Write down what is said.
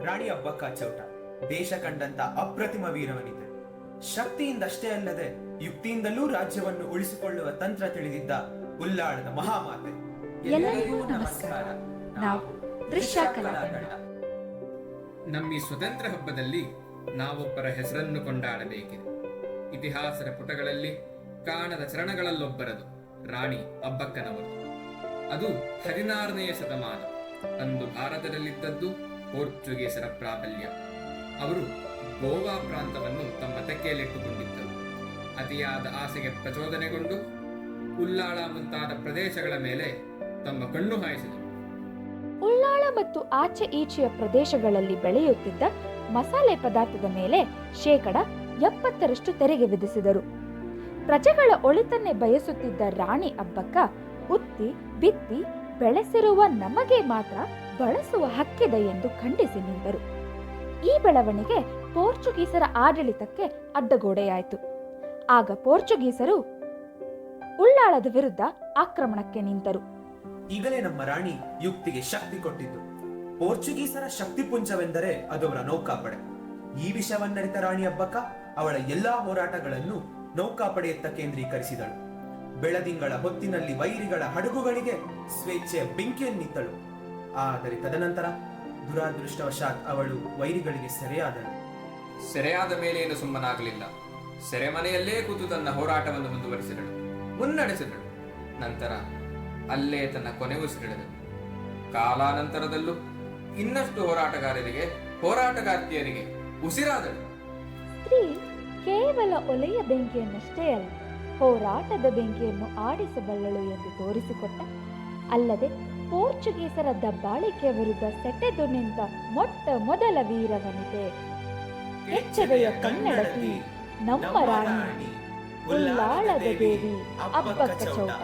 ರಾಣಿ ಅಬ್ಬಕ್ಕ ಚೌಟ ದೇಶ ಕಂಡಂತ ಅಪ್ರತಿಮ ವೀರವನಿತೆ. ಶಕ್ತಿಯಿಂದಷ್ಟೇ ಅಲ್ಲದೆ ಯುಕ್ತಿಯಿಂದಲೂ ರಾಜ್ಯವನ್ನು ಉಳಿಸಿಕೊಳ್ಳುವ ತಂತ್ರ ತಿಳಿದಿದ್ದ ಉಲ್ಲಾಳದ ಮಹಾಮಾತೆ. ಎಲ್ಲರಿಗೂ ನಮಸ್ಕಾರ. ನಾವು ದೃಶ್ಯ ಕಲಾತಂಡ. ನಮ್ಮ ಈ ಸ್ವತಂತ್ರ ಹಬ್ಬದಲ್ಲಿ ನಾವೊಬ್ಬರ ಹೆಸರನ್ನು ಕೊಂಡಾಡಬೇಕಿದೆ. ಇತಿಹಾಸದ ಪುಟಗಳಲ್ಲಿ ಕಾಣದ ಚರಣಗಳಲ್ಲೊಬ್ಬರದು ರಾಣಿ ಅಬ್ಬಕ್ಕನವರು. ಅದು 16ನೇ ಶತಮಾನ. ಅಂದು ಭಾರತದಲ್ಲಿದ್ದದ್ದು ಪೋರ್ಚುಗೀಸರ ಪ್ರಾಬಲ್ಯ. ಅವರು ಗೋವಾ ಪ್ರಾಂತವನ್ನು ತಮ್ಮ ತೆಕ್ಕೆಯಲ್ಲಿಟ್ಟುಕೊಂಡಿದ್ದರು. ಅತಿಯಾದ ಆಸೆಗೆ ಪ್ರಚೋದನೆಗೊಂಡು ಉಲ್ಲಾಳ ಮುಂತಾದ ಪ್ರದೇಶಗಳ ಮೇಲೆ ತಮ್ಮ ಕಣ್ಣು ಹಾಯಿಸಿದರು. ಉಳ್ಳಾಳ ಮತ್ತು ಆಚೆ ಈಚೆಯ ಪ್ರದೇಶಗಳಲ್ಲಿ ಬೆಳೆಯುತ್ತಿದ್ದ ಮಸಾಲೆ ಪದಾರ್ಥದ ಮೇಲೆ 70% ತೆರಿಗೆ ವಿಧಿಸಿದರು. ಪ್ರಜೆಗಳ ಒಳಿತನ್ನೇ ಬಯಸುತ್ತಿದ್ದ ರಾಣಿ ಅಬ್ಬಕ್ಕ ಉತ್ತಿ ಬಿತ್ತಿ ಬೆಳೆಸಿರುವ ನಮಗೆ ಮಾತ್ರ ಬಳಸುವ ಹಕ್ಕಿದೆ ಎಂದು ಖಂಡಿಸಿ ನಿಂತರು. ಈ ಬೆಳವಣಿಗೆ ಪೋರ್ಚುಗೀಸರ ಆಡಳಿತಕ್ಕೆ ಅಡ್ಡಗೋಡೆಯಾಯಿತು. ಆಗ ಪೋರ್ಚುಗೀಸರು ಉಳ್ಳಾಳದ ವಿರುದ್ಧ ಆಕ್ರಮಣಕ್ಕೆ ನಿಂತರು. ಈಗಲೇ ನಮ್ಮ ರಾಣಿ ಯುಕ್ತಿಗೆ ಶಕ್ತಿ ಕೊಟ್ಟಿದ್ದು. ಪೋರ್ಚುಗೀಸರ ಶಕ್ತಿಪುಂಜವೆಂದರೆ ಅದವರ ನೌಕಾಪಡೆ. ಈ ವಿಷಯವನ್ನರಿತ ರಾಣಿ ಅಬ್ಬಕ್ಕ ಅವಳ ಎಲ್ಲಾ ಹೋರಾಟಗಳನ್ನು ನೌಕಾಪಡೆಯತ್ತ ಕೇಂದ್ರೀಕರಿಸಿದಳು. ಬೆಳದಿಂಗಳ ಹೊತ್ತಿನಲ್ಲಿ ವೈರಿಗಳ ಹಡಗುಗಳಿಗೆ ಸ್ವೇಚ್ಛೆಯ ಬೆಂಕಿಯನ್ನಿತ್ತಳು. ಆದರೆ ತದನಂತರ ದುರಾದೃಷ್ಟವಶಾತ್ ಅವಳು ವೈರಿಗಳಿಗೆ ಸೆರೆಯಾದಳು. ಸೆರೆಯಾದ ಮೇಲೇನು ಸುಮ್ಮನಾಗಲಿಲ್ಲ. ಸೆರೆಮನೆಯಲ್ಲೇ ಕೂತು ತನ್ನ ಹೋರಾಟವನ್ನು ಮುನ್ನಡೆಸಿದಳು. ನಂತರ ಅಲ್ಲೇ ತನ್ನ ಕೊನೆ ಉಸಿರೆಳೆದಳು. ಕಾಲಾನಂತರದಲ್ಲೂ ಇನ್ನಷ್ಟು ಹೋರಾಟಗಾರ್ತಿಯರಿಗೆ ಉಸಿರಾದಳು. ಸ್ತ್ರೀ ಕೇವಲ ಒಲೆಯ ಬೆಂಕಿಯನ್ನಷ್ಟೇ ಅಲ್ಲ, ಹೋರಾಟದ ಬೆಂಕಿಯನ್ನು ಆಡಿಸಬಲ್ಲಳು ಎಂದು ತೋರಿಸಿಕೊಟ್ಟ, ಅಲ್ಲದೆ ಪೋರ್ಚುಗೀಸರ ದಬ್ಬಾಳಿಕೆಯ ವಿರುದ್ಧ ಸೆಟೆದು ನಿಂತ ಮೊಟ್ಟ ಮೊದಲ ವೀರವನಿತೆ. ಎಚ್ಚರೆಯ ಕನ್ನಡತಿ ನಮ್ಮ ರಾಣಿ ಉಲ್ಲಾಳದ ದೇವಿ ಅಬ್ಬಕ್ಕ ಚೌಟ.